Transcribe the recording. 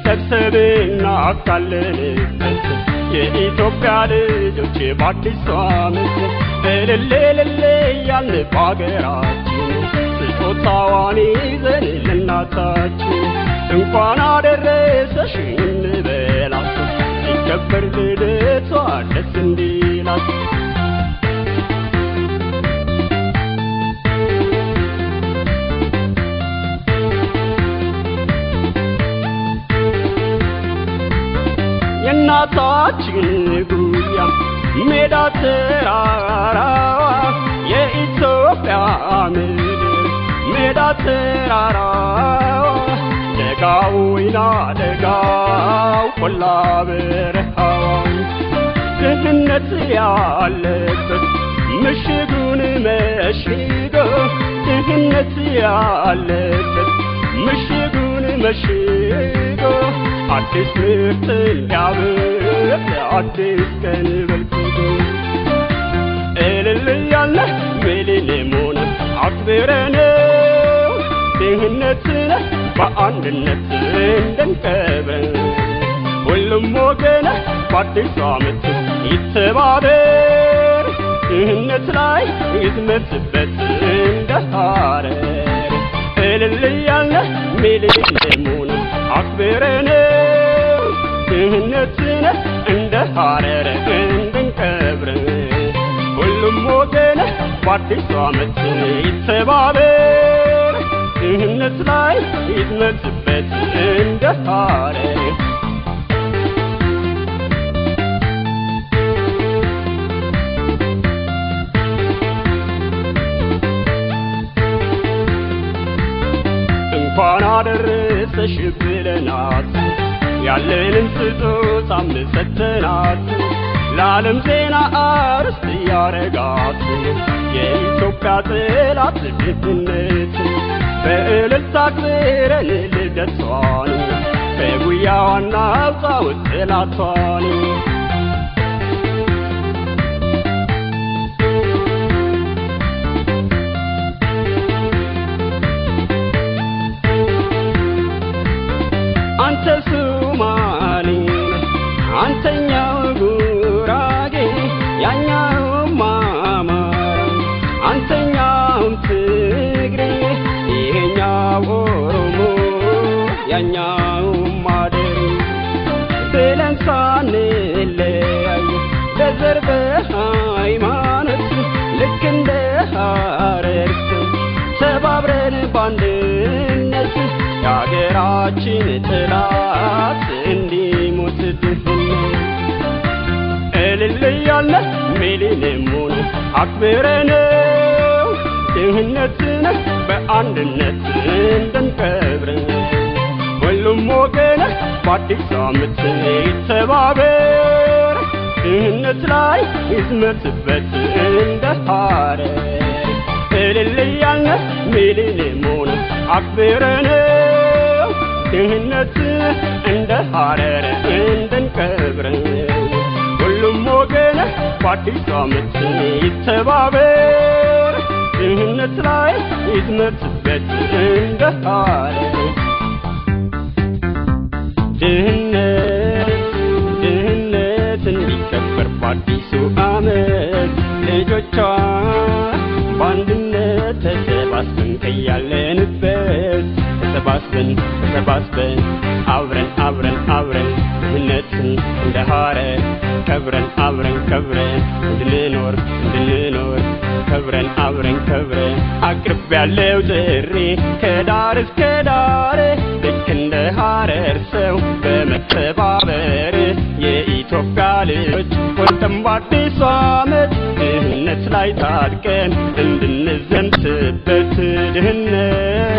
ሰብሰብና አካለንበት የኢትዮጵያ ልጆች በአዲስ ዓመት እልል ያልን በአገራችን ስጦታዋን ይዘን ለእናታችን እንኳን አደረሰሽ እንበላት ሲከበር ልደቷ ደስ እንዲላት እናታችን ጉያ ሜዳ ተራራ የኢትዮጵያ ምድር ሜዳ ተራራ ደጋው ወይና ደጋው ቆላ በረሃው ድህነት ያለበት ምሽጉን መሽጎ ድህነት ያለበት ምሽጉን መሽጎ አዲስ ምርት ያብብ አዲስ ቀን በልኩ እልል ያልን ሚሊኒየሙን አክብረነው ድህነትን በአንድነት እንድንቀብር ሁሉም ወገን በአዲስ ዓመት ይተባበር ድህነት ላይ ይዝመትበት እንደ ሐረር እልል ያልን ሚሊኒየሙን አክብረነው ድህነትን እንደ ሐረር እንድንቀብር ሁሉም ወገን በአዲስ ዓመት ይተባበር ድህነት ላይ ይዝመትበት እንደ ሐረር እንኳን አደረሰሽ ብለናት ያለንን ስጦታ ሰጥተናት ለዓለም ዜና አርዕስት ያረጋት የኢትዮጵያ ጠላት ድህነት በእልልታ አክብረን ልደቷን በጉያዋ እናውጣው ጠላቷን አንተ ሱማሌ አንተኛው ጉራጌ ያኛው አማራ አንተኛው ትግሬ ይሄኛው ኦሮሞ ያኛው ማደሬ ብለን ሳንለያይ በዘር በሃይማኖት ልክ እንደ ሐረር ተባብረን ባንድነት የአገራችን ጠላት እንዲሞት ድህነት እልል ያልን ሚሊኒየሙን አክብረነው ድህነትን በአንድነት እንድንቀብር ሁሉም ወገን በአዲስ ዓመት ይተባበር ድህነት ላይ ይዝመትበት እንደ ሐረር እልል ያልን ሚሊኒየሙን አክብረነው ድህነት እንደ ሐረር እንድንቀብር ሁሉም ወገን በአዲስ ዓመት ይተባበር ድህነት ላይ ይዝመትበት እንደ ሐረር ድህነት እንዲከበር በአዲሱ ዓመት ልጆቿ በአንድነት ተሰባስበን ከያለንበት ተሰባስበን አብረን ድህነትን እንደ ሐረር ከብረን እንድንኖር ከብረን አቅርቤያለሁ ጥሪ ከዳር እስከ ዳር ልክ እንደ ሐረር ሰው በመተባበር የኢትዮጵያ ልጆች ወልተን በአዲሱ ዓመት ድህነት ላይ ታጥቀን እንድንዘምትበት ድህነት